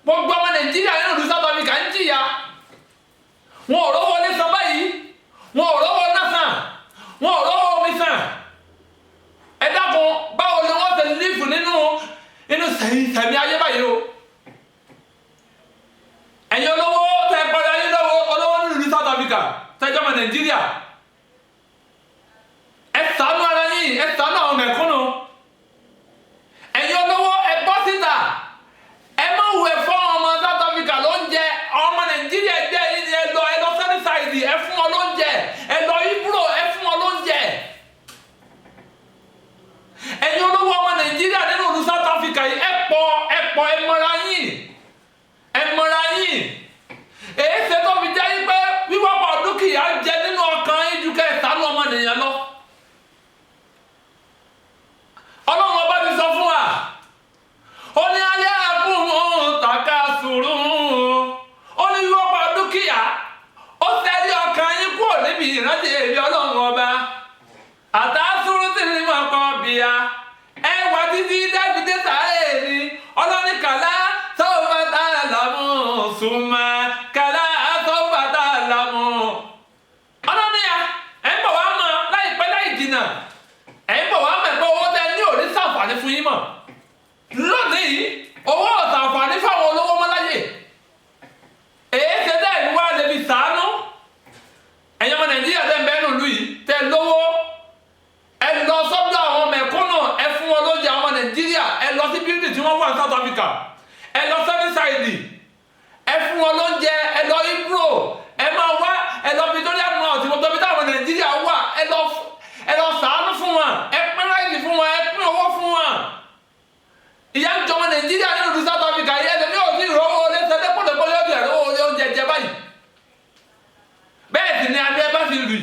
gbogbo ọmọ Nàìjíríà nínú ìlú South Africa ń jìyà wọn ò rówó ilé san báyìí wọn ò rówó náà sàn wọn ò rówó omi sàn ẹ dákun báwo ni wọ́n ṣe lífù nínú sẹ̀mí ayé báyìí o ẹ̀yin olówó tẹ pẹ̀lú ayé olówó nínú ìlú South Africa tẹjọ́ ọmọ Nàìjíríà ẹ ṣàánú ara yín ẹ ṣàánú àwọn mẹ̀kúnnù ẹ̀yin olówó ẹ bọ́ síta ẹ má wù ẹ fọ́ ọmọ South Africa ló ń jẹ ọmọ Nàìjíríà jẹ́ ẹ lọ sẹ́nìsáìdì ẹ fún ọ ló ń jẹ ẹ lọ Ibro ẹ fún ọ ló ń jẹ ẹ̀yin olówó ọmọ Nàìjíríà nínú ìlú South Africa yìí ẹ pọ̀ ẹ mọ̀ra yín èyí ṣe tó fi jẹ́ pé wíwọ́pọ̀ dúkìá jẹ nínú ọkàn yín ju kẹ́ ẹ̀ ṣàánú ọmọ nìyẹn lọ. Ọlọ́run ọba ti sọ fún wa ó ní ayé àkùnrin tàkà sùúrù ó ní wíwọ́pọ̀ dúkìá ó ṣẹ́rí ọkàn yín kúrò níbi ìrántí èmi Ọlọ́run ọba àtàsùrù tí ní mọ̀ kọ́ bíyà ẹ wá títí dábìdé sáré ni ọlọ́ni kàlá sọ́wọ́ tá a lámú súnmọ́ kàlá sọ́wọ́ tá a lámú. ọlọ́ni ya ẹ̀ ń bọ̀ wá mọ̀ láìpẹ́ láì jìnnà ẹ̀ ń bọ̀ wá mọ̀ pé owó tẹ ní òní sàǹfààní fún yín mọ̀ lónìí owó ọ̀sàǹfààní fáwọn olówó mọ́láyè èyí ṣe dẹ́ ìlú wa lè fi sàánú ẹ̀yin ọmọ Nàìjíríà tẹ́ ń bẹ́ẹ̀ nù lù yìí tẹ́ lówó ẹ lọ sọ́dọ̀ àwọn mẹ̀kúnnù ẹ fún wọn lóúnjẹ àwọn Nàìjíríà ẹ lọ sí bíúdì tí wọ́n wà ní South Africa ẹ lọ sẹ́mísáìdì ẹ fún wọn lóúnjẹ ẹ lọ Ibro ẹ máa wá ẹ lọ Victoria North ìwọ̀n tóbi táwọn Nàìjíríà wà ẹ lọ ṣàánú fún wọn ẹ pín ráìsì fún wọn ẹ pín owó fún wọn. ìyá ń jọmọ Nàìjíríà nínú ìlú South Africa yẹn lè ní òsì ìrọwọ́ olè sẹ́dẹ́ pọ̀lẹ́pọ̀ yóò bẹ̀rẹ̀ owó oúnjẹ jẹ báyìí bẹ́ẹ̀ sì ni adé bá ti lù yìí.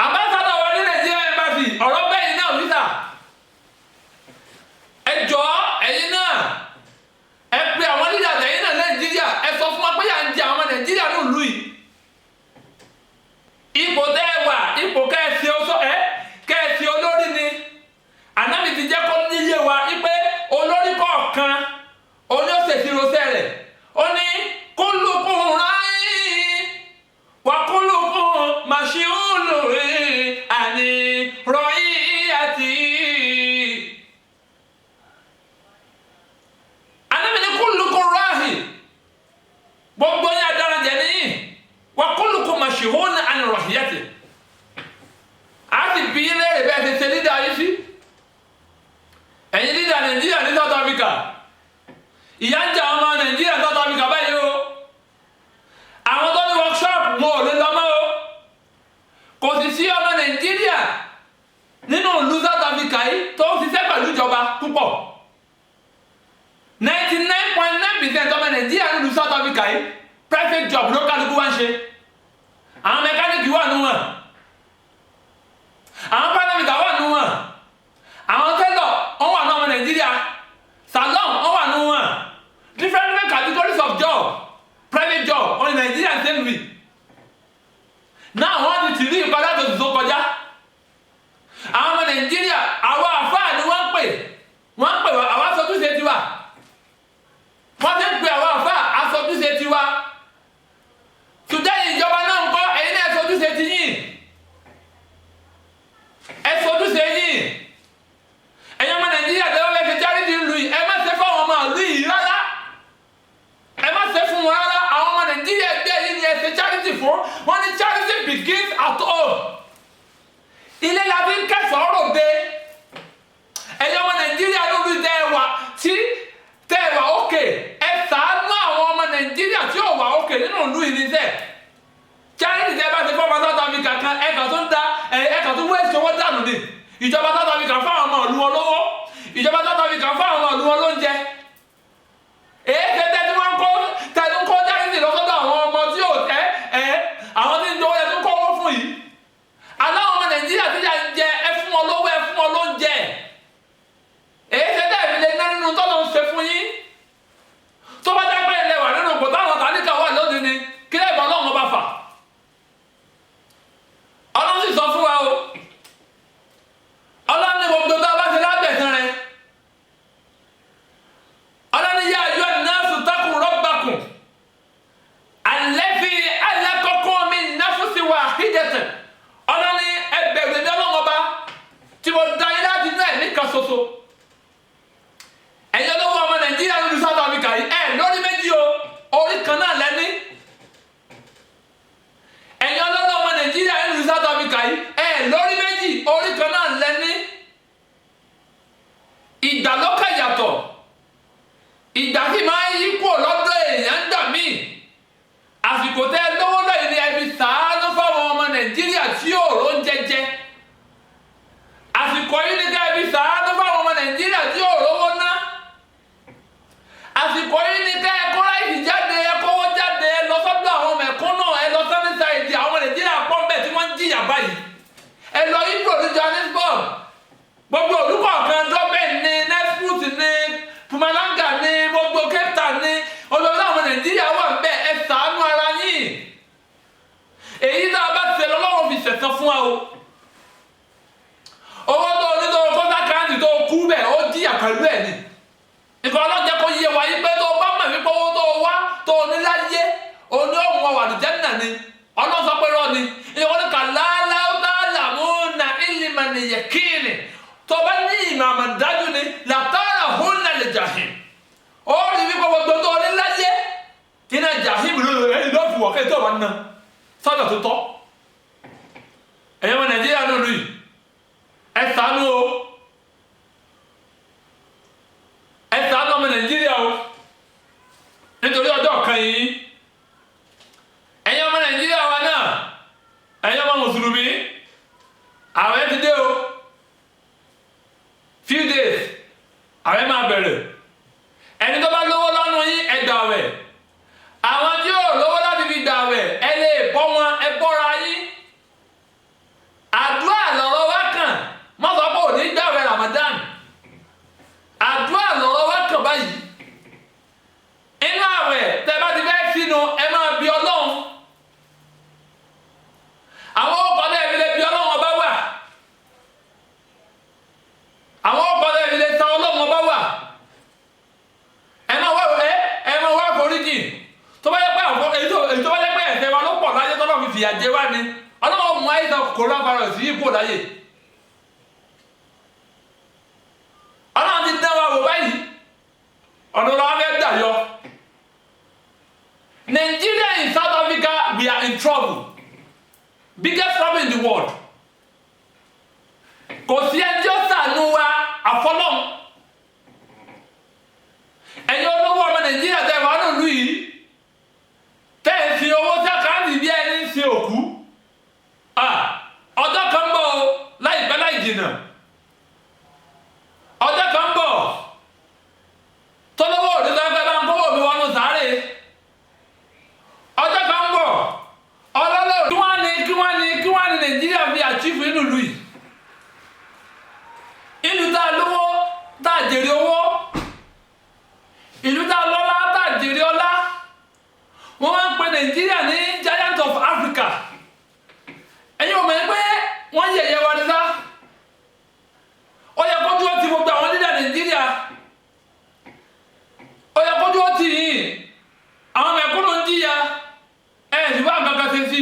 Ambassador wa ní Nàìjíríà embassy ọ̀rọ̀ bẹ́ẹ̀ náà wíṣà ẹ jọ ẹ̀yin náà ẹ pe àwọn leaders ẹ̀yin náà Nàìjíríà ẹ sọ fún wa pé yà ń jẹ àwọn Nàìjíríà ní ìlú yìí ipò tẹ́ ẹ wà ipò kẹ́ẹ̀sì olórí ni Ànábì ti jẹ́ kó níyé wa wípé olórí kọ̀ọ̀kan oní òṣèṣì rosẹ́ rẹ̀ ó ní kullukum ra'in wa kullukum mas'ulun ani ra'iyati. Ànábì ní kullukum ra'in gbogbo yín adarajẹ nìyí wa kullukum mas'ulun ani ra'iyati. a ti bí ilé rẹ̀ bẹ́ẹ̀ ti ṣe lídà yìí sí ẹ̀yin lídà Nàìjíríà ní South Africa ìyá ń jà ọmọ Nàìjíríà South Africa báyìí o àwọn tó ní workshop wọn ò lè lọ mọ́ o kò sì sí ọmọ Nàìjíríà nínú ìlú South Africa yìí tó ń ṣiṣẹ́ pẹ̀lú ìjọba púpọ̀ 99.9% ọmọ Nàìjíríà nínú ìlú South Africa yìí private job ló kálukú wá ń ṣe àwọn mẹkáníìkì wà nù wọn àwọn pánámìtà wà nù wọn àwọn tẹ́lọ̀ wọn wà nù ọmọ Nàìjíríà salon wọn wà nù wọn different categories of job private job on Nigeria same way náà wọn ti tìrí ìpadà tó ti tó kọjá àwọn ọmọ Nàìjíríà àwọn àfáà ni wọ́n pè wá àwọn aṣojúṣe tiwa wọ́n ti ń pè àwọn àfáà aṣojúṣe tiwa ṣùgbọ́n ìjọba náà ń kọ́ ẹ̀yin náà aṣojúṣe ti yín aṣojúṣe yín ẹ̀yin ọmọ Nàìjíríà tẹ́wọ́ fẹ́ fi charity lu yìí ẹ má ṣe fún àwọn ọmọ ìlú yìí rárá ẹ má ṣe fún wọn rárá àwọn ọmọ Nàìjíríà ẹgbẹ́ yìí ni ẹ ṣe charity fún wọn ní charity begins at home ilé la fi ń kẹsàn-án ròde ẹ̀yin ọmọ Nàìjíríà lórí tẹ́ ẹ wà òkè ẹ ṣàánú àwọn ọmọ Nàìjíríà tí ò wà òkè nínú ìlú yìí níṣẹ́ charity tẹ́ bá ti fọ́ ọmọ South Africa kan ẹ̀ka tó wé ìṣòwò dànù ni ìjọba South Africa fún àwọn ọmọ ìlú wọn lówó ìjọba South Africa fún àwọn ọmọ ìlú wọn lóúnjẹ èyí tẹ́tẹ́ tí wọ́n ń kó charity lọ́sọ́dọ̀ àwọn ọmọ tí ò àwọn tí ń jọ ẹ tó kọ́ owó fún yìí aláwọ̀ ọmọ Nàìjíríà tí yà ń jẹ ẹ fún wọn lówó ẹ fún wọn lóúnjẹ èyí tẹ́tẹ́ ìfilẹ̀ náà nínú tọ́lọ́ ń ṣe fún yín tó bá dápẹ́ ilẹ̀ wà nínú kò táwọn tàníkà wà lónìí ni kí lẹ́ẹ̀bọ̀ Ọlọ́run bá fà Ọlọ́run sì sọ fún wa o Ọlọ́run ní gbogbo tó bá ti lábẹ̀sán rẹ pẹ̀lú ẹ̀ ni nǹkan ọlọ́jẹ́ kó yé wa yí pé tó bá mọ̀ wípé owó tó wá tó ní láyé òní òun wà àlùjánnà ni ọlọ́sọ pé rọ ni ìwọ́n ní kàlálà ó dá làmúnà ìlímànì yẹ̀kíìnì tó bá ní ìmọ̀ àmọ̀dájú ni làtàrà húnà lè jahim ó rí wípé gbogbo tó ní láyé iná jahim rẹ̀ ló fi wọ̀kẹ́ tó wà ná sọ́dọ̀ tó tọ́ ẹ̀yẹ́ wọn Nàìjíríà náà lù yìí ẹ ṣàánú o ẹ ṣàánú ọmọ Nàìjíríà o nítorí ọjọ́ kan yìí ẹ̀yin ọmọ Nàìjíríà wa náà ẹ̀yin ọmọ mùsùlùmí àwẹ̀ ti dé o few days àwẹ̀ máa bẹ̀rẹ̀ ẹni tó bá lówó lọ́nu yín ẹ gbà àwẹ̀ àwọn tí yóò lówó láti fi gbà àwẹ̀ ẹ lè bọ́ wọn ẹ bọ́ra yín àdúrà lọ́rọ̀ wá kàn má sọ pé òní gbà àwẹ̀ Ramadan àdúrà lọ́rọ̀ wá kàn báyìí inú àwẹ̀ tẹ́ bá ti fẹ́ sínú ẹ máa bí Ọlọ́run àwọn ọkọ̀ náà ìfilé bí Ọlọ́run ọba wà àwọn ọkọ̀ náà ìfilé ta Ọlọ́run ọba wà ẹ máa wá foríjì tó bá yẹ pé èyí tó bá yẹ pé ẹ̀ṣẹ̀ wa ló pọ̀ láyé tọ́lọ́ fi fìyà jẹ wá ni Ọlọ́run mú àìsàn coronavirus yìí kúrò láyé Ọlọ́run ti dá wa wò báyìí ọ̀nà ọ̀la fẹ́ dà yọ Nigeria and South Africa we are in trouble. Biggest problem in the world. Kò sí ẹjọ́ ṣàánú wa àfọlọ́n. Ẹ̀yin olówó ọmọ Nàìjíríà tẹ̀ wá nínú yìí. Tẹ́ ẹ̀ fi owó sákàndì bí ẹni ń ṣe òkú. Ọjọ́ kan ń bọ̀ láìpẹ́ láì jìnnà. Ọjọ́ kan ń bọ̀. Tọ́lọ́wọ́ òde sọ́kẹ́ bá ń kówó mi wọnú sáré. Ọjọ́ kan ń bọ̀. Ọlọ́lọ́ kí wọ́n ní Nàìjíríà fi àchífù inú ìlú yìí ìlú tá a lówó tá a jèrè owó ìlú tá a lọ́lá tá a jèrè ọlá wọ́n máa ń pe Nàìjíríà ní giant of Africa ẹ̀yin ò mọ̀ pé wọ́n yẹ̀yẹ́ wa ní sá ó yẹ kójú ó ti gbogbo àwọn lídà Nàìjíríà ó yẹ kójú ó ti yìí àwọn mẹ̀kúnnù ń jìyà ṣùgbọ́n àgbàgbà ṣe sí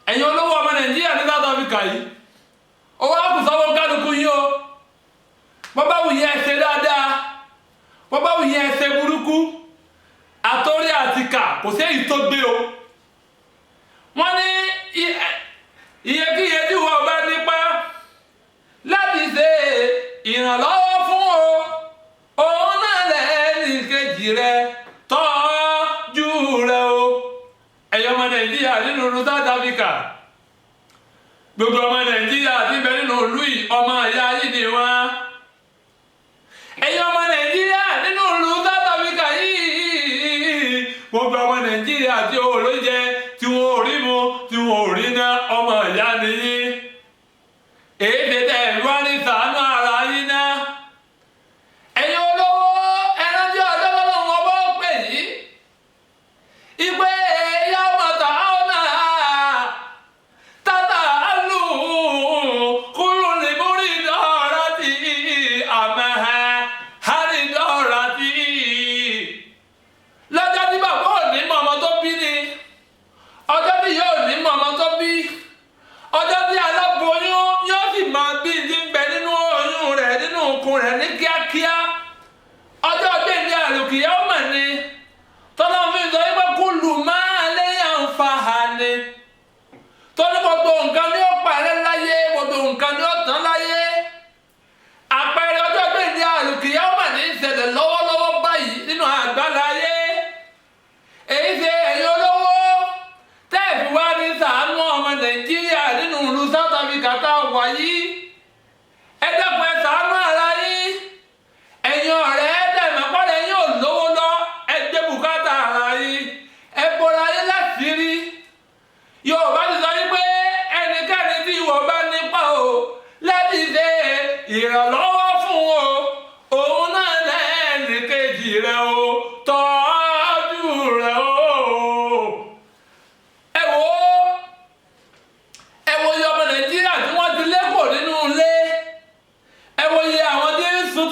ẹ̀yin olówó ọmọ Nàìjíríà ní South Africa yìí owó àkùsọ́wọ́ kálukú yín o bọ́bá wù yẹn ẹsẹ̀ dáadáa bọ́bá wù yẹn ẹsẹ̀ burúkú àtọ́rí àtìkà kò sí èyí tó gbé o wọ́n ní iyekíye tí wọ́n bá nípa láti ṣe ìrànlọ́wọ́ fún o òun náà lẹ́ẹ̀ẹ́nì kejì rẹ tọ́jú rẹ o ẹ̀yin ọmọ Nàìjíríà nínú ìlú South Africa gbogbo ọmọ Nàìjíríà ti bẹ nínú ìlú yìí ọmọ ìyá yìí ni wọ́n ẹ̀yin ọmọ Nàìjíríà nínú ìlú South Africa yìí gbogbo ọmọ Nàìjíríà tí ò ló jẹ tí wọn ò rí mu tí wọn ò rí ná ọmọ ìyá nìyí èyí tètè ìwá ní ṣàánú ara yín ná ẹ̀yin olówó ẹran tí ọjọ́ lọ́wọ́ bọ́ pè yìí ìpè ẹ̀yà ọmọọ̀tà ọ̀nà tata alu kúrò lè mórí dọ́ra tí àmà hárí dọ́ra tí lọ́jọ́ tí bàbá ò ní mọ ọmọ tó bí ni ọjọ́ tí yóò ní mọ ọmọ tó bí ọjọ́ tí aláboyún yóò sì máa bí ti ń bẹ nínú oyún rẹ̀ nínú okùn rẹ̀ ní kíákíá ọjọ́ gbẹ̀ndé àlùkìyà ọmọ ni tọ́lá fi sọ pé kúlù máa léyà ń fa hàní tọ́lá gbogbo nǹkan ní ó parẹ́ láyé gbogbo nǹkan ní ó tán láyé àpẹẹrẹ ọjọ́ gbẹ̀ndé àlùkìyà ọmọ ní ìṣẹ̀lẹ̀ lọ́wọ́lọ́wọ́ báyìí nínú àgbáláyé èyí ṣe ẹ̀yin olówó tẹ́ẹ̀fì wá ní ṣàánú ọmọ Nàìjíríà nínú ìlú South Africa tá a wà yìí ẹ dẹ́kun ẹ ṣàánú ara yín ẹ̀yin ọ̀rẹ́ dẹ̀mẹ́pọ́lẹ̀ yín ò lówó lọ ẹ gbé bùkátà ara yín ẹ bọ́ra yín láti rí Yorùbá ti sọ wípé ẹnikẹ́ni tí ìwọ bá nípa o láti ṣe ìrànlọ́wọ́ fún o òun náà lẹ́ẹ̀nì kejì rẹ o tọ́jú rẹ o ẹ wo iye ọmọ Nàìjíríà tí wọ́n ti lẹ́kọ̀ọ́ nínú ilé ẹ wo iye àwọn tí ń sun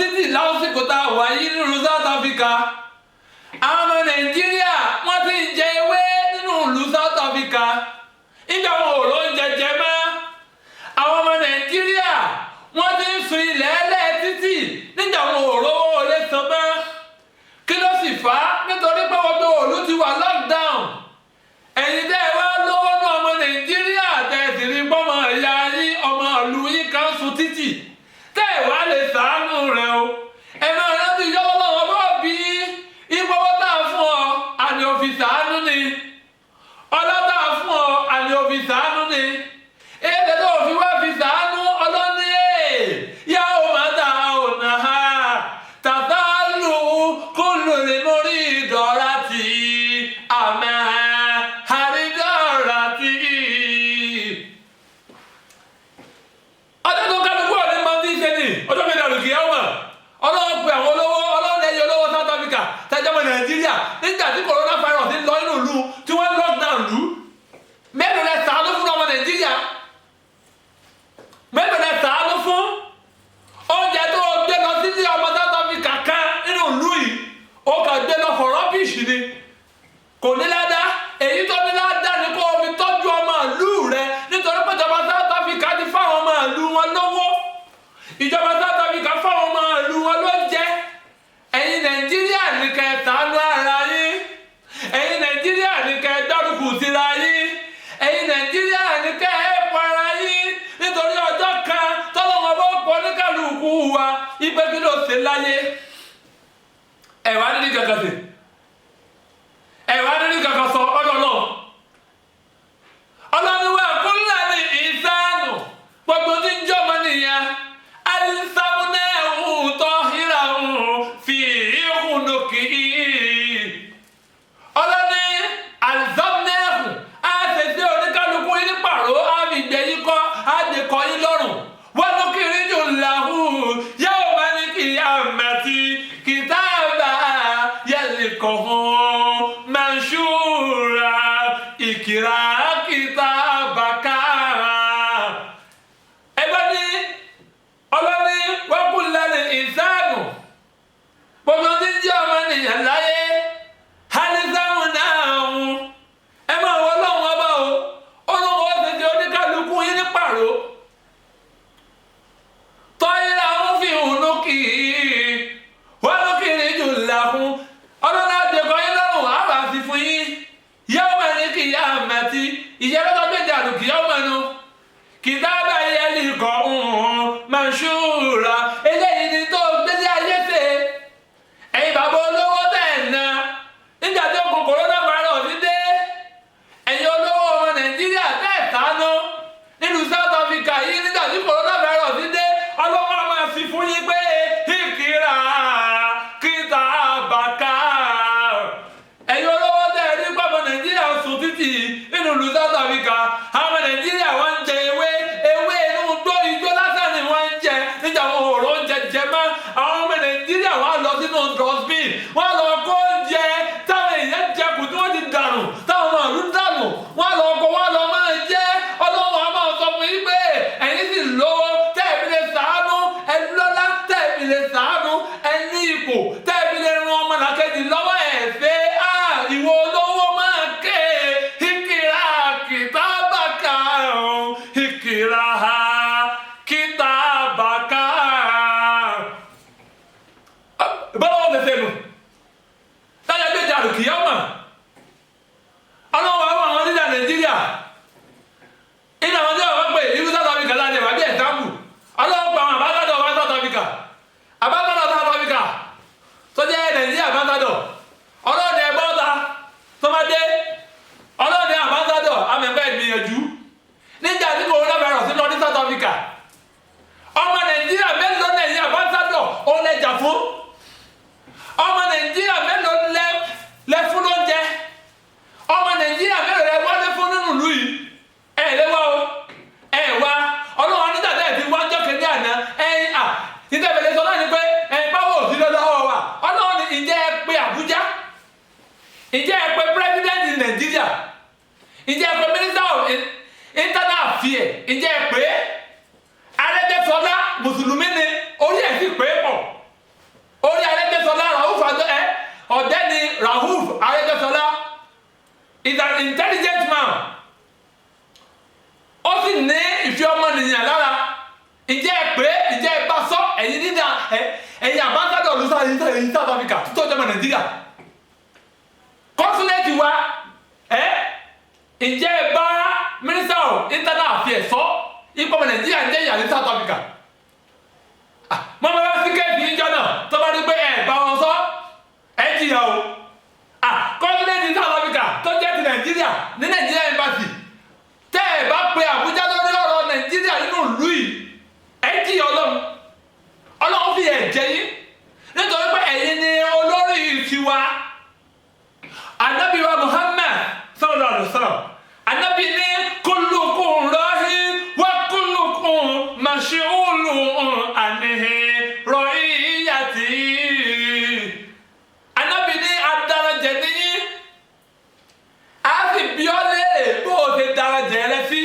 ìjọba South Africa fáwọn ọmọ ìlú wọn ló jẹ́. Ẹ̀yin Nàìjíríà ní kẹ́ ṣàánú ara yín. Ẹ̀yin Nàìjíríà ní kẹ́ dárúkù síra yín. Ẹ̀yin Nàìjíríà ní kẹ́ ẹ̀pọ̀ ara yín nítorí ọjọ́ kan tọ́lọ́wọ́n bó pọ̀ ní kálukú wa ibẹ̀ kí ló ṣe láyé. Ẹ̀wá nílí kankan sí. Ẹ̀wá nílí kankan sọ ọ̀dọ̀ náà. Ọlọ́niwà kúnlẹ̀ ní ìsánù gbogbo tí ń jọmọ nìyẹn. Alisamunẹ́hùn tọ́híràhùn fi ìhùnùkì. Ọlọ́ni alisamunẹ́hùn á ṣèṣe oníkálukú yín pàrọ̀ á fi gbé yín kọ́ á dé kọ́ yín lọ́rùn. Wọ́n tún kiri jù làhùn yóò bá ní kí àmàtí kìtàbà yẹlẹ kọ̀ọ̀hún manṣúra ìkìrà kìtàbà ká. Ẹgbẹ́ ní ọlọ́ni wọ́n kú lẹ́nu ìsáàmù gbogbo tí ń jẹ́ ọmọ nìyẹn láyé halisamu náà ẹ máa wọ ọlọ́run ọba o ọlọ́run ó ti di oníkálukú yín ní pàrọ̀ tọ́yìnlá ń fi hùnú kì í wọ́n ló kiri jù lákún ọlọ́run àdèkọ́ yín lọ́rùn àbá sí fún yín yẹ́wọ́ máa ní kì í yá àmàtí ìyẹ́lọ́tọ́ gbèjà lù kì í ọmọ nu kìtàbà yẹlì kọ́ manṣúra eléyìí ni tó gbélé ayé ṣe. Ẹ̀yin bàbá olówó tẹ̀ ẹ̀ ná nígbà tí ogun coronavirus dé. Ẹ̀yin olówó ọmọ Nàìjíríà tẹ̀ ẹ̀ tánú nínú South Africa yìí nígbà tí coronavirus dé. Ọlọ́wọ́ a máa fi fún yín pé ìkìrà kìtà bàkà. Ẹ̀yin olówó tẹ̀ ẹ̀ nígbà ọmọ Nàìjíríà sùn títì nínú ìlú South Africa. Àwọn Nàìjíríà wọ́n ń jẹ ewé inú gbó igbó lásán ni wọ́n ń jẹ níjà wọn ò rò ń jẹ mọ́. Àwọn ọmọ Nàìjíríà wọ́n á lọ sínú dustbin wọ́n á lọ kó oúnjẹ táwọn èèyàn jẹkù tí wọ́n ti dànù táwọn ọmọ ìlú dànù wọ́n á lọ kó wọ́n á lọ máa jẹ. Ọlọ́run á máa sọ fún yín pé ẹ̀yin sì lówó tẹ́ẹ̀mí lè ṣàánú ẹ lọ́lá tẹ́ẹ̀mí lè ṣàánú ẹ ní ipò tẹ́ẹ̀mí lè ran ọmọ làkejì lọ́wọ́ ẹ̀ fẹ́ ìwọ olówó máa ké ìkìrà kìtàbàkà ìkìrà kìtàbàkà. Bọ́lá wọn fẹ́fẹ́ nu táyà gbé jà lùkì yá mà ọlọ́wọ́ àwọn nílẹ̀ Nàìjíríà iná àwọn tí wọ́n pè irú South Africa láti ẹ̀wà bí ẹ̀sáàmù ọlọ́wọ́ pa àwọn àbákádọ̀ wá South Africa àbákádọ̀ South Africa tó jẹ́ Nàìjíríà àbákádọ̀ ọlọ́ọ̀dẹ bọ́ta tó má dé ọlọ́ọ̀dẹ àbákádọ̀ amẹ̀fẹ́ ìgbìyànjú nígbà tí coronavirus lọ ní South Africa ọmọ Nàìjíríà mélòó Nàìjíríà àbákádọ̀ ó lẹ́jà fún ọmọ Nàìjíríà mélòó lẹ fún lóúnjẹ ọmọ Nàìjíríà mélòó lẹ wọlé fún nínú ìlú yìí ẹ lé wá o ẹ wá ọlọ́run anídàdá ẹ̀ ti wá ọjọ́ kejì àná ẹ̀yìn ìtẹ̀bẹ̀lẹ̀ sọ náà ni pé báwo ò sí lọ́wọ́ wa ọlọ́run ni ìjẹ́ ẹ pé Àbújá ìjẹ́ ẹ pé president Nàìjíríà ìjẹ́ ẹ pé minister of internal affairs ìjẹ́ ẹ pé Arẹ́gbẹ́ṣọlá mùsùlùmí ni orí ẹ̀ sì pé pọ̀ orí Arẹ́gbẹ́ṣọlá Rauf ọ̀dẹ́ni Rauf Arẹ́gbẹ́ṣọlá is an intelligent man ó sì ní ìfẹ́ ọmọnìyàn lára ìjẹ́ ẹ pé ìjẹ́ ẹ bá sọ ẹ̀yin nígbà ẹ̀yin àbáńsádọ̀ ló sáà yìí South Africa tó jọmọ Nàìjíríà consulate wa ìjẹ́ ẹ bá minister of internal affairs sọ ipò ọmọ Nàìjíríà jẹ́ ìyá ní South Africa mọ́ bá bá sí kéèkì ìjọ náà tó bá rí pé bá wọn sọ jìyà o consulate South Africa tó jẹ́ ti Nàìjíríà ní Nàìjíríà embassy tẹ́ ẹ bá pe Àbújá lórí ọ̀rọ̀ Nàìjíríà nínú ìlú yìí jìyà Ọlọ́run fi jẹ yín nítorí pé ẹ̀yin ni olórí tiwa Ànábì wa Muhammad sallallahu alaihi wasallam Ànábì ní kullukum ra'in wa kullukum mas'ulun an ra'iyati. Ànábì ní adarajẹ níyí a sì bí ọ léèrè bó o ṣe darajẹ rẹ sí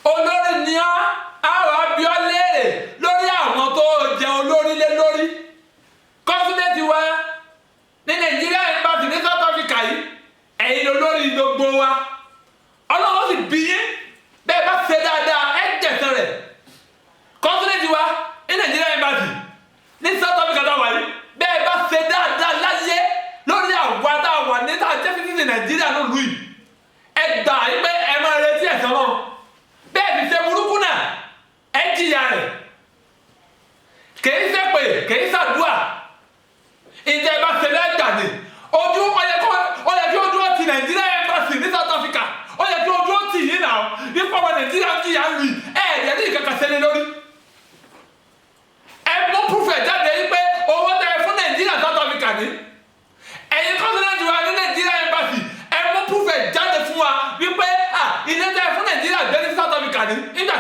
olórí ni ọ a wà bí ọ léèrè lórí àwọn tó jẹ olórí lé lórí kọ́sídẹ̀tì wa ní Nàìjíríà embassy ní South Africa yìí ẹ̀yin olórí gbogbo wa Ọlọ́run sì bí yín bẹ́ẹ̀ bá ṣe dáadáa ẹ̀ jẹ̀sán rẹ̀ kọ́sídẹ̀tì wa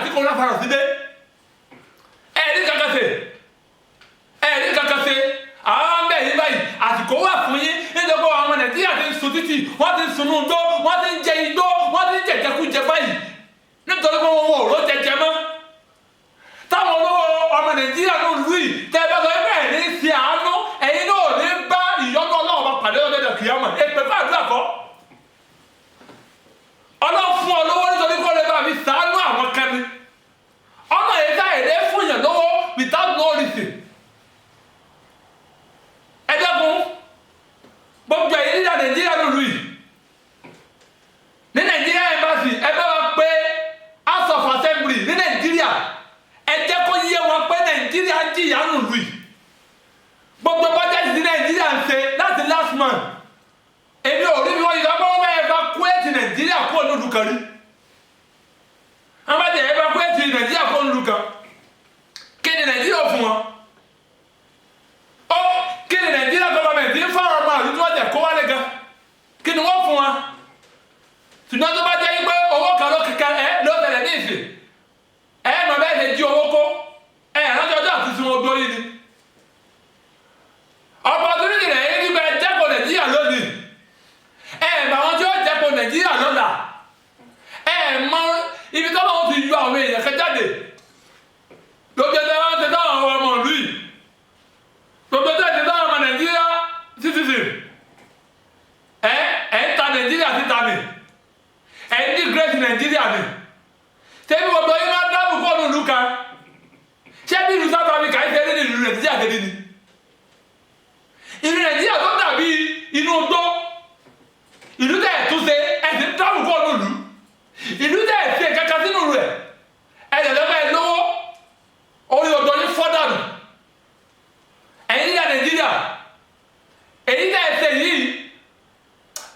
tí coronavirus dé ẹ̀rí kankan ṣe àwọn bẹ́ẹ̀ yín báyìí àsìkò wà fún yín nítorí pé ọmọ Nàìjíríà ti ń sun títì wọ́n ti ń sunú igbó wọ́n ti ń jẹ igbó wọ́n ti ń jẹjẹkújẹ báyìí nítorí pé wọn ò ró jẹjẹ mọ́ táwọn olówó ọmọ Nàìjíríà ló lù yìí tẹ́ ẹ bá sọ pé ẹ̀ ní ṣe àánú ẹ̀yin náà ò ní bá ìyọ́nú Ọlọ́run bá pàdé ọ̀dẹ̀dẹ̀ kìyàmọ̀ èpè fún àdúrà kọ́ Ọlọ́run fún ọ lówó nítorí kó lè bá mi ṣàánú àwọn kan ni ọmọ yìí ká èdè fún yàn lówó without no reason ẹ̀dẹ́gun gbogbo ẹ̀yin nígbà Nàìjíríà ló lù yìí ní Nàìjíríà embassy ẹgbẹ́ wa pé House of Assembly ní Nàìjíríà ẹ jẹ́ kó yé wọn pé Nàìjíríà jìyà nù lù yìí gbogbo bọ́jẹ́tì ní Nàìjíríà ń ṣe láti last month èmi ò rí bí wọ́n yìí lọ́pọ̀ wọ́n bá evacuate Nàìjíríà kó lódù kan rí wọ́n bá jẹ́ evacuate Nàìjíríà kó lódù kan kí ni Nàìjíríà fún wọn ó kí ni Nàìjíríà gọ́ọ̀mẹ̀ntì ń fáwọn ọmọ àlùtí wọ́n jẹ́ kó wálé gan kí ni wọ́n fún wọn ṣùgbọ́n tó bá jẹ́ pé owó kan ló kíkà ló tẹ̀lé ní ìsìn mọ̀ bẹ́ẹ̀ ṣe jí owó kó rántí ọjọ́ àti sun odò yìí ni opportunity rẹ̀ yìí nígbà jẹ́kọ̀ọ́ Nàìjíríà lónìí mọ̀ àwọn tí ó jẹ́kọ̀ọ́ Nàìjíríà lọ́la mọ ibi tó lọ́wọ́ ti yọ àwọn èèyàn kan jáde lójú ẹgbẹ́ wọn ti dáhùn àwọn ọmọ ìlú yìí gbogbo tó ti dáhùn ọmọ Nàìjíríà citizen ń ta Nàìjíríà síta ni ń dí great Nàìjíríà ni tẹ́bí gbogbo yìí máa dáàbò fọ́ọ̀nù ìlú kan ṣé bí ìlú South Africa ń tẹ́lẹ̀ ní ìlú Nàìjíríà tẹ́lẹ̀ ni ìlú Nàìjíríà tó dàbí inú ogbó ìlú tẹ̀ tún ṣe ẹ̀sìn dáàbò fọ́ọ̀nù ìlú tẹ̀ ṣe kankan sínú rẹ̀ ẹ̀yẹ̀ lọ́fẹ́ lówó orí ọ̀dọ́ ní fọ́dànù ẹ̀yin nígbà Nàìjíríà èyí tẹ̀ ṣe yìí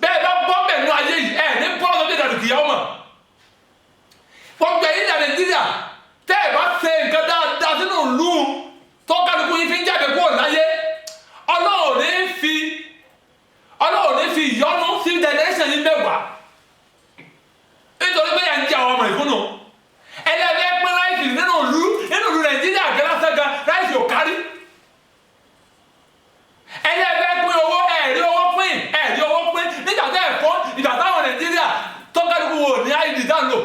bẹ́ẹ̀ bá bọ́ bẹ̀rù ayé yìí ní bọ́ọ̀lù tó dé dàdù kìyàwó mọ̀ gbogbo ẹ̀yin nígbà Nàìjíríà tẹ́ ẹ̀ bá ṣe nǹkan dáadáa sínú ìlú tó kálukú yìí fi ń jáde kúrò láyé Ọlọ́run ní fi ìyọ́nú sí generation yìí mẹ́wàá nítorí pé yẹn ń jẹ àwọn ọmọ ìfúnnu ẹlẹ́gbẹ́ pín ráìsì nínú ìlú Nàìjíríà gẹ́lásẹ́ gan ráìsì ò kárí ẹlẹ́gbẹ́ pín owó ẹ̀rí owó pín nígbà tẹ́ ẹ̀ fọ́ ìgbà táwọn Nàìjíríà tó kálukú wò ní ID dánlò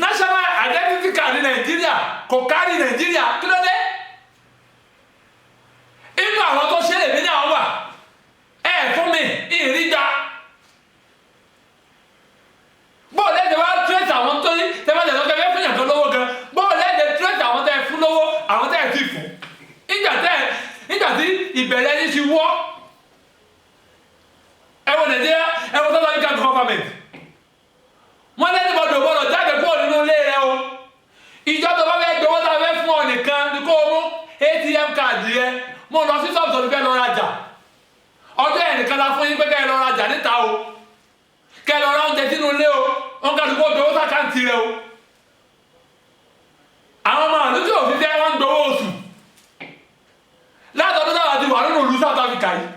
national identity card ní Nàìjíríà kò kárí Nàìjíríà kí ló dé inú àwọn tó ṣe lèmi náà wà fún mi ìrìjà bọ́ọ̀lù ẹ̀jẹ̀ wá tírẹ̀tì àwọn tó ní tẹ́fẹ́ tẹ̀lé ọkẹ́ fẹ́ fún yàn kan lówó gan bọ́ọ̀lù ẹ̀jẹ̀ tírẹ̀tì àwọn tẹ́ fún lówó àwọn tẹ́ ti fún nígbà tí ìbẹ̀rẹ̀ yìí ti wọ́ ẹ̀wọ̀n Nàìjíríà ẹ̀wọ̀n tó lọ́ọ́ ní káàdì gọ́fàmẹ̀ntì wọ́n lẹ́ni bọ́dọ̀ bọ́dọ̀ jáde kúrò nínú ilé rẹ o ìjọ tó bá fẹ́ gbowó tá a fẹ́ fún ọ nìkan ni kó o mú ATM káàdì rẹ mo lọ sí ṣọ́ọ̀bù tó ti fẹ́ lọ rajà ọjọ́ ẹnìkan la fún yín pé kẹ́ ẹ lọ rajà níta o kẹ́ ẹ lọ ra oúnjẹ sínú ilé o wọn kà lóko gbowó sàkáǹtì rẹ o àwọn ọmọ àlùjọ òfìfẹ́ wọn gbowó oṣù látọdún táwọn ti wà nínú ìlú South Africa yìí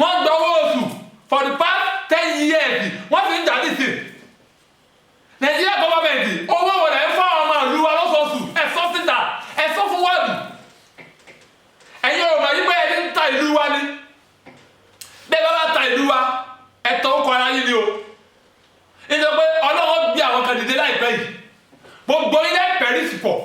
wọn gbowó oṣù for the past 10 years wọn fi ń jà nísìn Nàìjíríà gọ́ọ̀mẹ̀ntì owó wọlé ń fọ́ ọmọ ìlú wa lọ́sọ̀ọ̀sù ẹ̀sọ́ síta ẹ̀sọ́ fún wọ́ọ̀dù ẹ̀yin ọmọ yìí pé ẹni ń ta ìlú wa ni bẹ́ẹ̀ bá ta ìlú wa ẹ̀tọ́ ó kọ ara yín ni o nítorí pé Ọlọ́run bí àwọn kan dìde láìpẹ́ yìí gbogbo ilé pẹ̀rísì pọ̀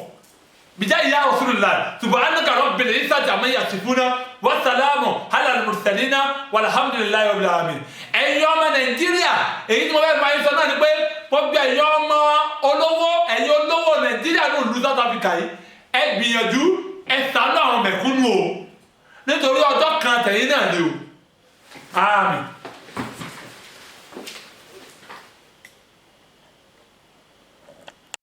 bìjá ìyá Rasulullah subhanaka rabbil izzati amma yasifuna wa salamun ala al-mursalina walhamdulillahi rabbil alamin ẹ̀yin ọmọ Nàìjíríà èyí tí mo fẹ́ máa ń sọ náà ni pé gbogbo ẹ̀yin ọmọ olówó Nàìjíríà ní ìlú South Africa yìí ẹ gbìyànjú ẹ ṣàánú àwọn mẹ̀kúnnù o nítorí ọjọ́ kan tẹ̀yìn náà ni o àmín.